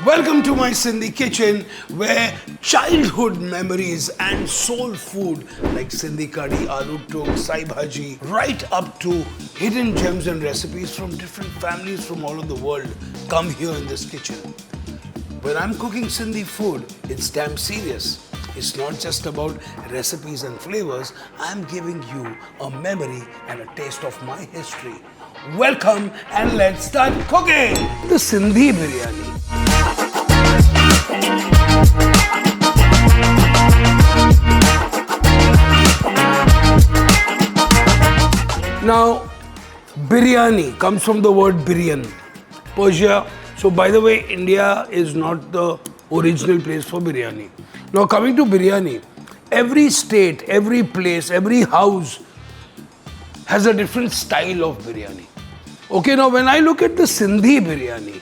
Welcome to my Sindhi kitchen where childhood memories and soul food like Sindhi curry, aloo tuk, sai bhaji, right up to hidden gems and recipes from different families from all over the world come here in this kitchen. When I'm cooking Sindhi food, it's damn serious. It's not just about recipes and flavors. I'm giving you a memory and a taste of my history. Welcome and let's start cooking the Sindhi Biryani. Now, biryani comes from the word biryan, Persia. So, by the way, India is not the original place for biryani. Now, coming to biryani, every state, every place, every house has a different style of biryani. Okay, now when I look at the Sindhi biryani,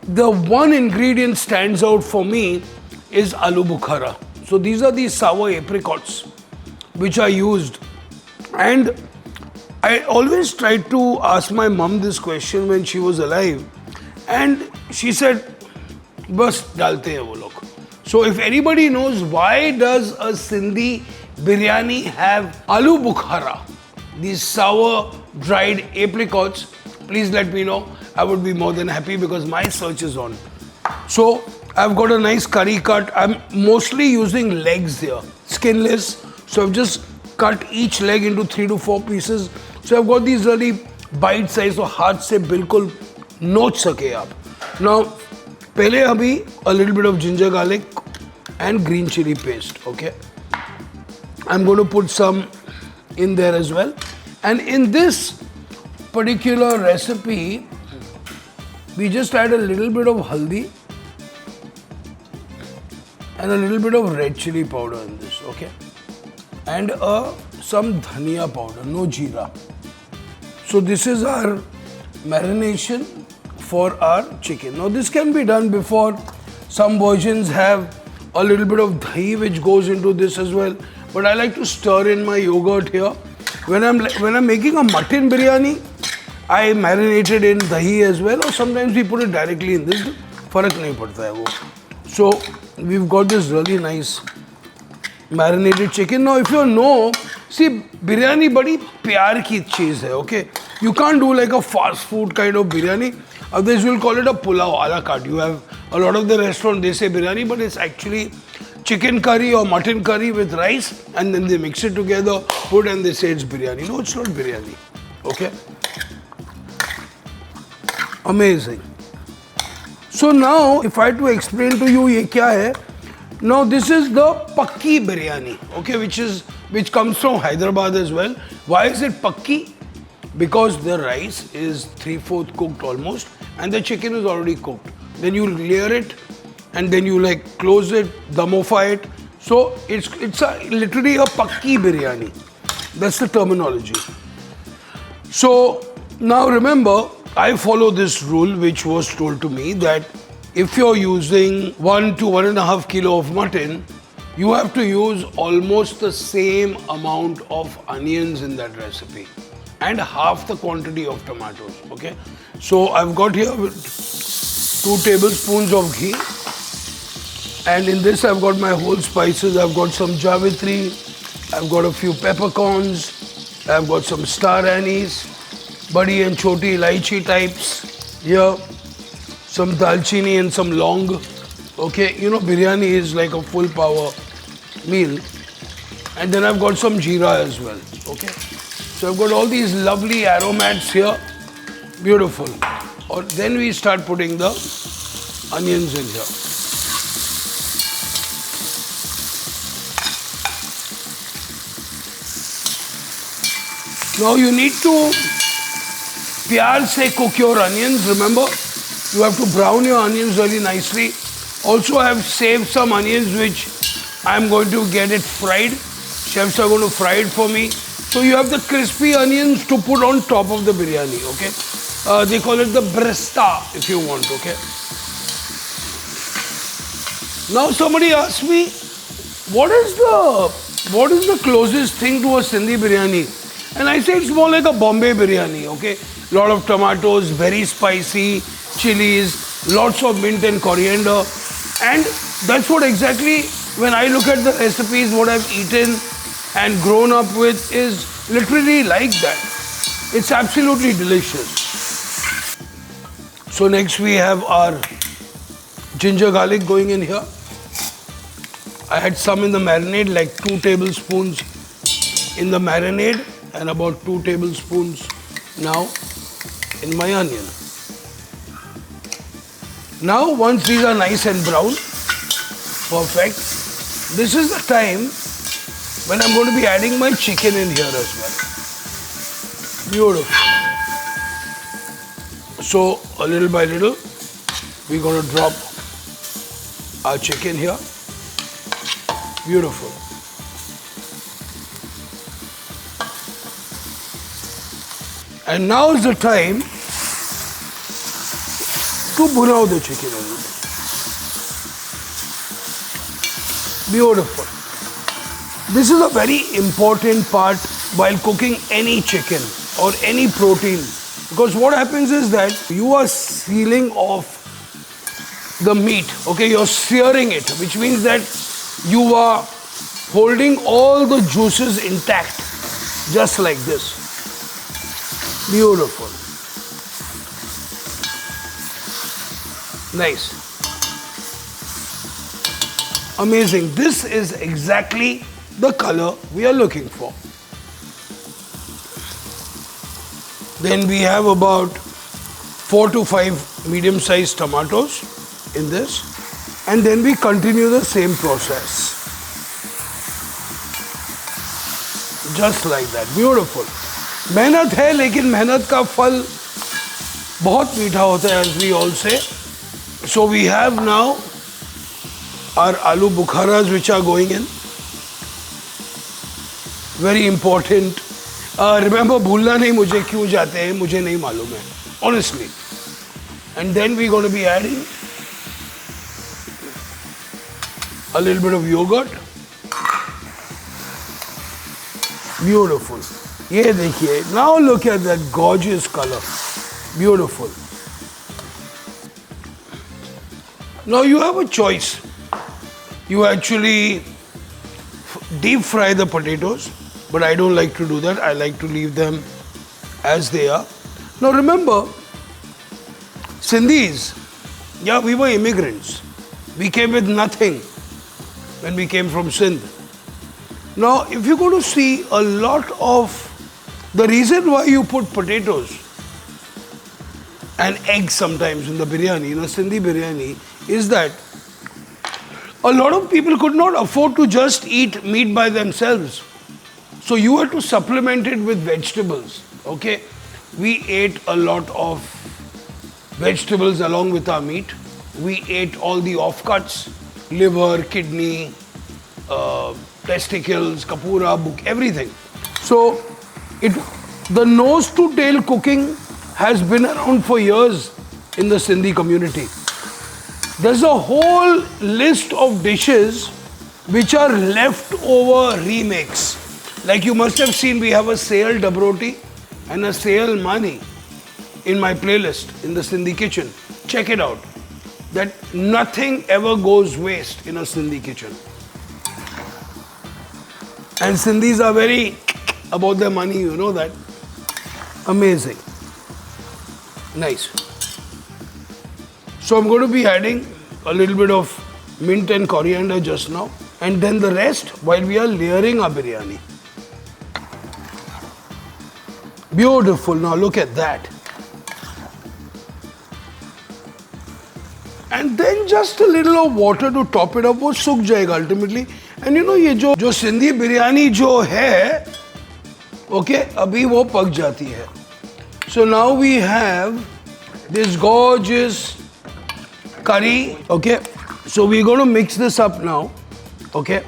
the one ingredient stands out for me is aloo bukhara. So these are these sour apricots which are used, and I always tried to ask my mum this question when she was alive, and she said, "Bas dalte hai wo log." So if anybody knows why does a Sindhi biryani have aloo bukhara, these sour dried apricots, please let me know. I would be more than happy because my search is on. So I've got a nice curry cut. I'm mostly using legs here, skinless. So I've just cut each leg into 3 to 4 pieces. So I've got these really bite size, so haath se bilkul noch sake aap. Now, pehle abhi a little bit of ginger garlic and green chili paste, okay? I'm going to put some in there as well. And in this particular recipe, we just add a little bit of haldi and a little bit of red chili powder in this, okay? And some dhania powder, no jeera. So this is our marination for our chicken. Now this can be done before. Some versions have a little bit of dahi which goes into this as well. But I like to stir in my yogurt here. When I'm making a mutton biryani, I marinate it in dahi as well, or sometimes we put it directly in this. Farak nahi padta hai wo. So we've got this really nice marinated chicken. Now if you know, see, biryani badi pyar ki cheez hai, okay? You can't do like a fast food kind of biryani. Others will call it a pulao a la carte. You have a lot of the restaurants, they say biryani, but it's actually chicken curry or mutton curry with rice, and then they mix it together, put, and they say it's biryani. No, it's not biryani, okay? Amazing. So now, if I had to explain to you ye kya hai, now this is the pakki biryani, okay, which comes from Hyderabad as well. Why is it pakki? Because the rice is 3/4 cooked almost, and the chicken is already cooked. Then you layer it, and then you like close it, damify it. So it's literally a pakki biryani. That's the terminology. So now remember, I follow this rule which was told to me that if you're using 1 to 1.5 kilo of mutton, you have to use almost the same amount of onions in that recipe and half the quantity of tomatoes, okay? So I've got here 2 tablespoons of ghee, and in this I've got my whole spices. I've got some Javtri, I've got a few peppercorns, I've got some star anise, badi and choti elaichi types here, some dalchini and some long, okay? You know, biryani is like a full power meal. And then I've got some jeera as well, okay? So I've got all these lovely aromats here, beautiful. Or then we start putting the onions in here. Now you need to pyar se cook your onions. Remember, you have to brown your onions really nicely. Also, I have saved some onions which I'm going to get it fried. Chefs are going to fry it for me. So you have the crispy onions to put on top of the biryani, okay? They call it the bresta if you want, okay? Now somebody asked me, what is the closest thing to a Sindhi biryani? And I say it's more like a Bombay biryani, okay? Lot of tomatoes, very spicy, chilies, lots of mint and coriander. And that's what exactly, when I look at the recipes, what I've eaten and grown up with is literally like that. It's absolutely delicious. So next we have our ginger garlic going in here. I had some in the marinade, like 2 tablespoons in the marinade and about 2 tablespoons now in my onion. Now once these are nice and brown, perfect, this is the time when I'm going to be adding my chicken in here as well. Beautiful. So a little by little, we're going to drop our chicken here. Beautiful. And now is the time to bhunao the chicken a little. Beautiful. This is a very important part while cooking any chicken or any protein, because what happens is that you are sealing off the meat, okay? You're searing it, which means that you are holding all the juices intact, just like this. Beautiful. Nice. Amazing. This is exactly the color we are looking for. Then we have about 4 to 5 medium-sized tomatoes in this. And then we continue the same process. Just like that. Beautiful. मेहनत है, लेकिन मेहनत का फल बहुत मीठा होता है, as we all say. So we have now our aloo bukharas which are going in. Very important. Remember, भूलना नहीं मुझे क्यों जाते हैं, मुझे नहीं मालूम है, honestly. And then we're going to be adding a little bit of yogurt. Beautiful. ये देखिए. Now look at that gorgeous color. Beautiful. Now you have a choice. You actually deep fry the potatoes, but I don't like to do that. I like to leave them as they are. Now remember, Sindhis, yeah, we were immigrants. We came with nothing when we came from Sindh. Now, if you're going to see a lot of the reason why you put potatoes and eggs sometimes in the biryani, Sindhi biryani, is that a lot of people could not afford to just eat meat by themselves. So you had to supplement it with vegetables, okay? We ate a lot of vegetables along with our meat. We ate all the offcuts, liver, kidney, testicles, kapura, everything. So the nose to tail cooking has been around for years in the Sindhi community. There's a whole list of dishes which are leftover remakes. Like you must have seen, we have a Seal Dabroti and a Seal Mani in my playlist in the Sindhi kitchen. Check it out. That nothing ever goes waste in a Sindhi kitchen. And Sindhis are very about their money, you know that. Amazing. Nice. So I'm going to be adding a little bit of mint and coriander just now, and then the rest while we are layering our biryani. Beautiful. Now look at that. And then just a little of water to top it up, वो सूख जाएगा ultimately. And you know ये जो सिंधी बिरयानी जो है, okay, अभी वो पक जाती है. So now we have this gorgeous curry, okay. So we're going to mix this up now, okay.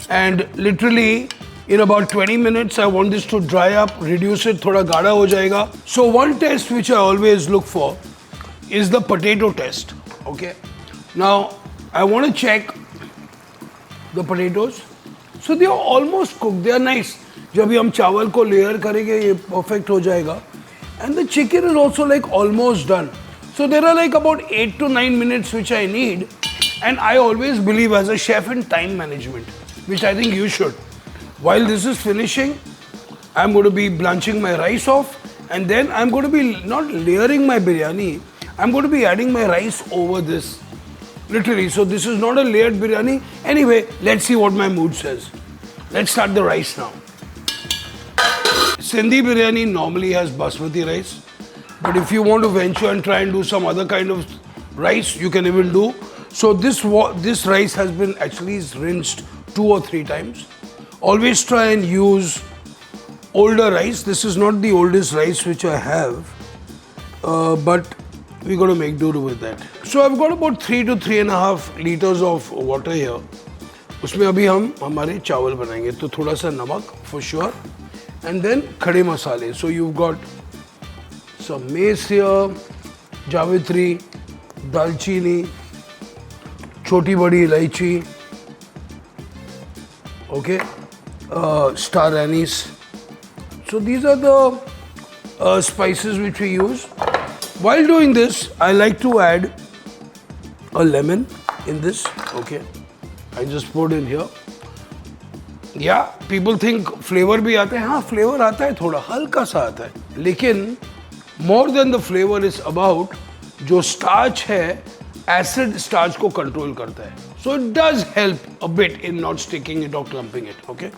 And literally in about 20 minutes, I want this to dry up, reduce it, thoda gaढ़ा हो जाएगा. So one test which I always look for is the potato test, okay. Now I want to check the potatoes. So they are almost cooked, they are nice. जब हम चावल को layer करेंगे, ये perfect हो जाएगा. And the chicken is also like almost done. So there are like about 8 to 9 minutes which I need, and I always believe as a chef in time management, which I think you should. While this is finishing, I'm going to be blanching my rice off, and then I'm going to be not layering my biryani, I'm going to be adding my rice over this, literally. So this is not a layered biryani. Anyway, let's see what my mood says. Let's start the rice now. Sindhi biryani normally has basmati rice, but if you want to venture and try and do some other kind of rice, you can even do. So this rice has been actually rinsed 2 or 3 times. Always try and use older rice. This is not the oldest rice which I have, but we're going to make do with that. So I've got about 3 to 3.5 liters of water here. उसमें अभी हम हमारे चावल बनाएंगे, तो थोड़ा सा नमक for sure, and then खड़े मसाले. So you've got some mace here, Javtri, dalchini, choti badi ilaichi, okay, star anise. So these are the spices which we use. While doing this, I like to add a lemon in this, okay. I just poured in here. Yeah, people think flavor भी आता है. हाँ, flavor आता है थोड़ा, हल्का सा आता है. लेकिन more than the flavor is about जो starch है, acid starch को control करता है. So it does help a bit in not sticking it or clumping it, okay.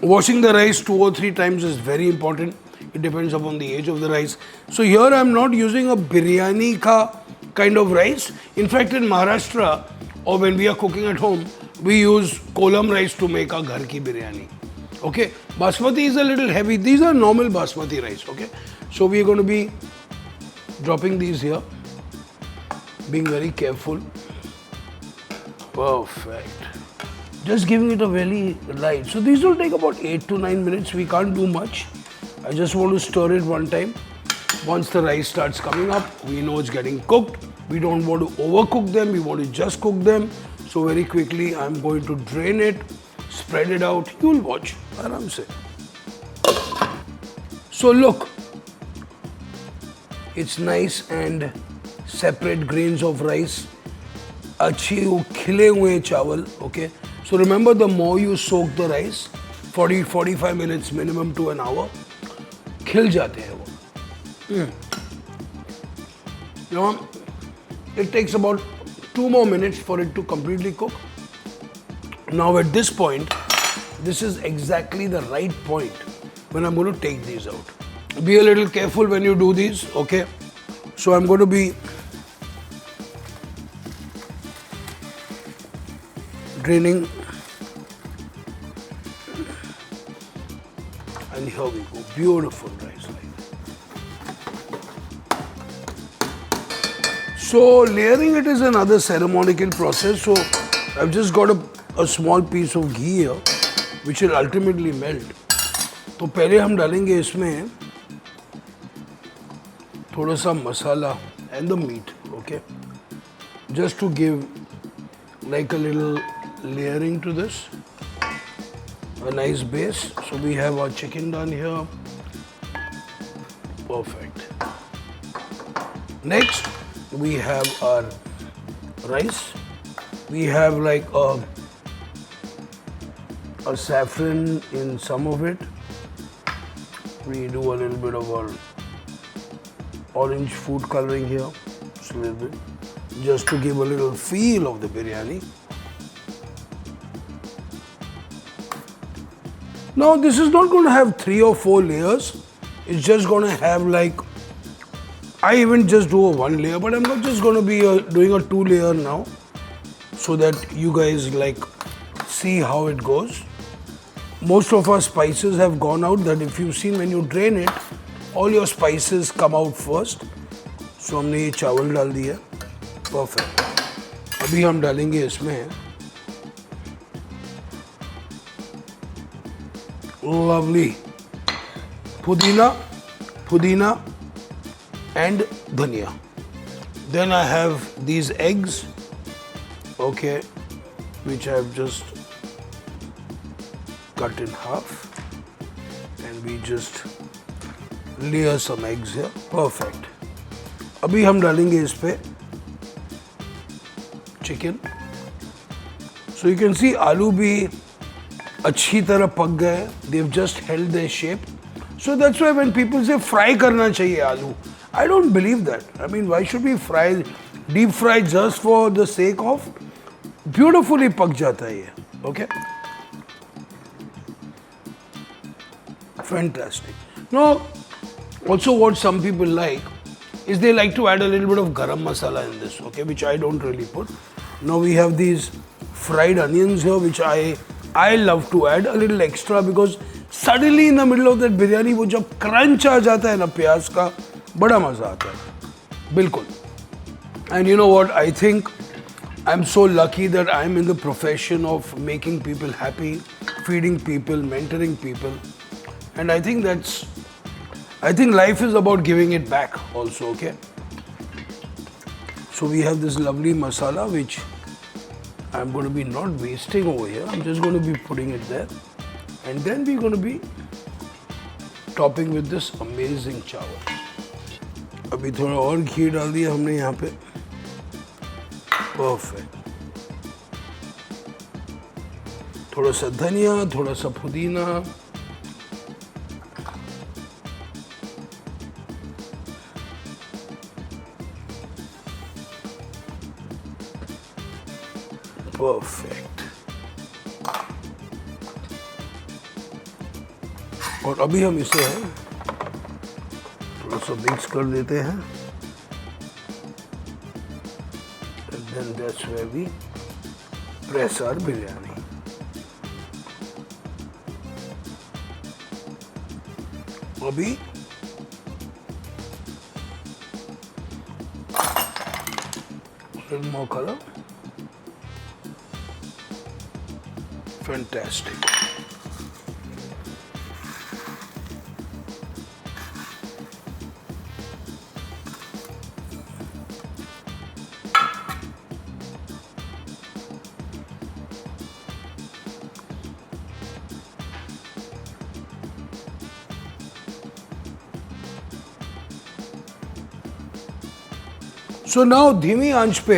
Washing the rice 2 or 3 times is very important. It depends upon the age of the rice. So here I'm not using a biryani ka kind of rice. In fact, in Maharashtra, or when we are cooking at home, we use kolam rice to make our ghar ki biryani. Okay, basmati is a little heavy. These are normal basmati rice. Okay, so we are going to be dropping these here, being very careful. Perfect. Just giving it a very light. So these will take about 8 to 9 minutes. We can't do much. I just want to stir it one time. Once the rice starts coming up, we know it's getting cooked. We don't want to overcook them. We want to just cook them. So very quickly, I'm going to drain it, spread it out. You'll watch. Aram se. So look, it's nice and separate grains of rice. Achhi khile hue chawal. Okay. So remember, the more you soak the rice, 40-45 minutes minimum to an hour, khil jate hai wo. You know, it takes about 2 more minutes for it to completely cook. Now at this point, this is exactly the right point when I'm going to take these out. Be a little careful when you do these, okay? So I'm going to be draining, and here we go. Beautiful rice. So layering it is another ceremonial process. So I've just got a small piece of ghee here, which will ultimately melt. तो पहले हम डालेंगे इसमें थोड़ा सा मसाला and the meat, okay? Just to give like a little layering to this, a nice base. So we have our chicken done here. Perfect. Next, we have our rice. We have like a saffron in some of it. We do a little bit of our orange food coloring here, just a little bit, just to give a little feel of the biryani. Now this is not going to have 3 or 4 layers. It's just going to have like, I even just do a 1 layer, but I'm not just going to be doing a 2 layer now, so that you guys like see how it goes. Most of our spices have gone out. That if you've seen, when you drain it, all your spices come out first. So हमने ये चावल डाल दिया. Perfect. अभी हम डालेंगे इसमें lovely pudina and dhania. Then I have these eggs, okay, which I've just cut in half, and we just layer some eggs here. Perfect. अभी हम डालेंगे इस पे chicken. So you can see आलू भी अच्छी तरह पक गए. They've just held their shape. So that's why when people say fry करना चाहिए आलू, I don't believe that. I mean, why should we fry, deep fry just for the sake of? Beautifully पक जाता है ये. Okay. Fantastic. Now, also what some people like is they like to add a little bit of garam masala in this, okay, which I don't really put. Now we have these fried onions here, which I love to add a little extra because suddenly in the middle of that biryani, वो जब crunch आ जाता है ना प्याज का, बड़ा मजा आता है, बिल्कुल. And you know what? I think I'm so lucky that I'm in the profession of making people happy, feeding people, mentoring people, and I think life is about giving it back also, okay? So we have this lovely masala which I'm going to be not wasting over here. I'm just going to be putting it there. And then we're going to be topping with this amazing chawal. अभी थोड़ा और घी डाल दिया हमने यहाँ पे. Perfect. थोड़ा सा धनिया, थोड़ा सा पुदीना. परफेक्ट. और अभी हम इसे थोड़ा सा मिक्स कर देते हैं. And then that's where we press our biryani. अभी a little more color. Fantastic. So now धीमी आंच पे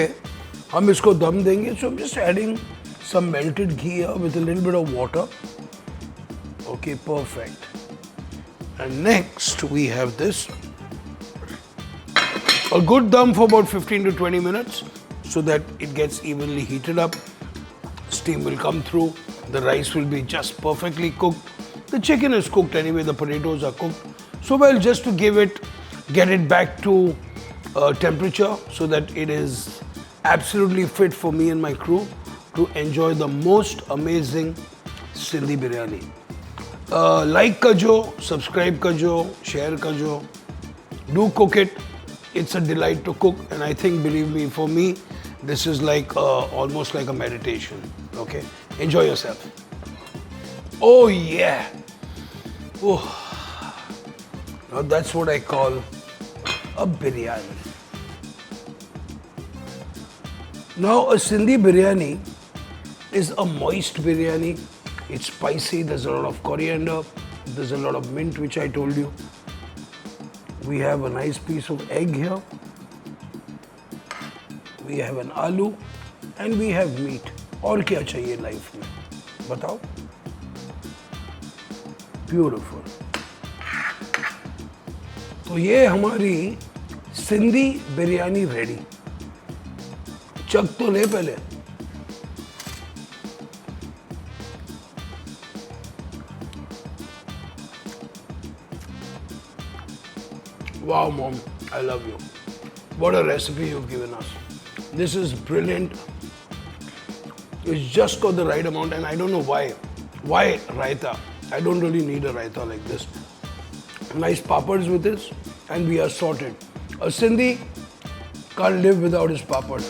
हम इसको दम देंगे. So I'm just adding some melted ghee here with a little bit of water. Okay, perfect. And next we have this. A good dum for about 15 to 20 minutes so that it gets evenly heated up. Steam will come through. The rice will be just perfectly cooked. The chicken is cooked anyway. The potatoes are cooked. So well, just to get it back to temperature so that it is absolutely fit for me and my crew to enjoy the most amazing Sindhi biryani. Like kajo, subscribe kajo, share kajo. Do cook it. It's a delight to cook, and I think, believe me, for me, this is like almost like a meditation. Okay, enjoy yourself. Oh yeah. Oh. Now that's what I call a biryani. Now a Sindhi biryani is a moist biryani. It's spicy, there's a lot of coriander, there's a lot of mint, which I told you. We have a nice piece of egg here. We have an aloo and we have meat. और क्या चाहिए life में? बताओ. Beautiful. तो ये हमारी Sindhi biryani ready. चख तो ले पहले. Wow, Mom, I love you. What a recipe you've given us. This is brilliant. It's just got the right amount, and I don't know why. Why raita? I don't really need a raita like this. Nice papads with this, and we are sorted. A Sindhi can't live without his papad.